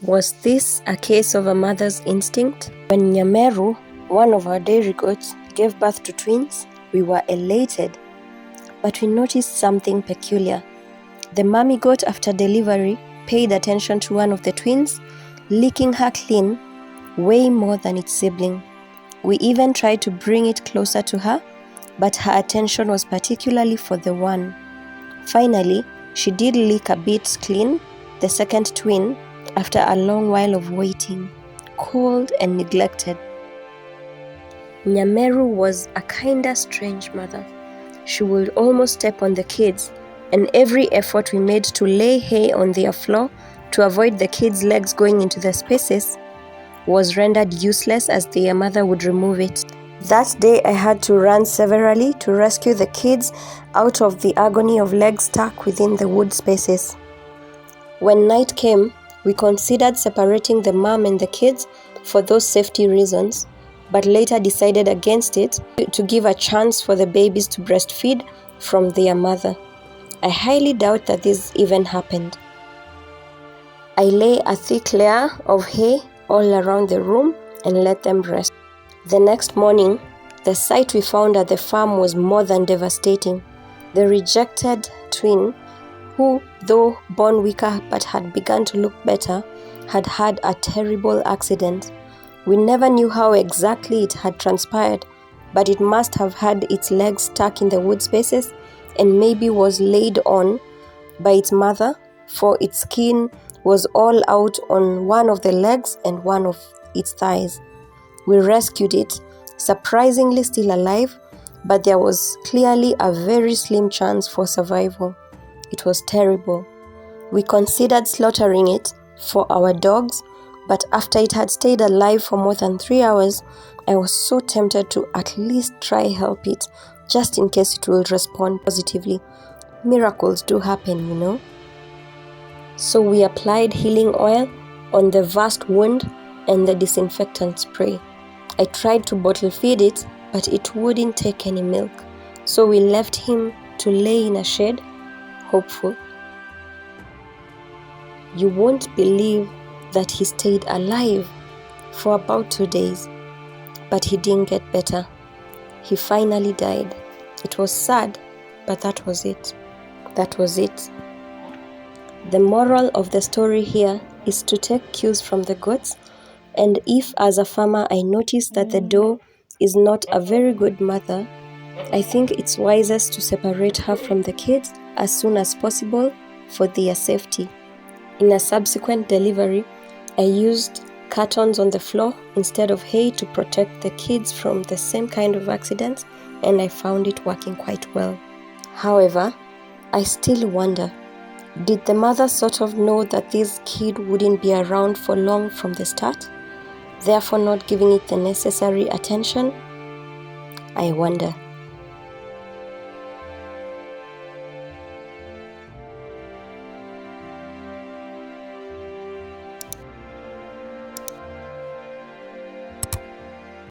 Was this a case of a mother's instinct? When Nyameru, one of our dairy goats, gave birth to twins, we were elated. But we noticed something peculiar. The mommy goat, after delivery, paid attention to one of the twins, licking her clean way more than its sibling. We even tried to bring it closer to her, but her attention was particularly for the one. Finally, she did lick a bit clean the second twin after a long while of waiting, cold and neglected. Nyameru was a kinda strange mother. She would almost step on the kids, and every effort we made to lay hay on their floor to avoid the kids' legs going into the spaces was rendered useless as their mother would remove it. That day I had to run severally to rescue the kids out of the agony of legs stuck within the wood spaces. When night came, we considered separating the mom and the kids for those safety reasons, but later decided against it to give a chance for the babies to breastfeed from their mother. I highly doubt that this even happened. I lay a thick layer of hay all around the room and let them rest. The next morning, the sight we found at the farm was more than devastating. The rejected twin, who, though born weaker but had begun to look better, had had a terrible accident. We never knew how exactly it had transpired, but it must have had its legs stuck in the wood spaces and maybe was laid on by its mother, for its skin was all out on one of the legs and one of its thighs. We rescued it, surprisingly still alive, but there was clearly a very slim chance for survival. It was terrible. We considered slaughtering it for our dogs, but after it had stayed alive for more than 3 hours, I was so tempted to at least try help it, just in case it will respond positively. Miracles do happen, you know. So we applied healing oil on the vast wound and the disinfectant spray. I tried to bottle feed it, but it wouldn't take any milk. So we left him to lay in a shade, hopeful. You won't believe that he stayed alive for about 2 days, but he didn't get better. He finally died. It was sad, but that was it. That was it. The moral of the story here is to take cues from the goats, and if as a farmer I notice that the doe is not a very good mother, I think it's wisest to separate her from the kids as soon as possible for their safety. In a subsequent delivery, I used cartons on the floor instead of hay to protect the kids from the same kind of accidents, and I found it working quite well. However, I still wonder, did the mother sort of know that this kid wouldn't be around for long from the start, therefore not giving it the necessary attention? I wonder.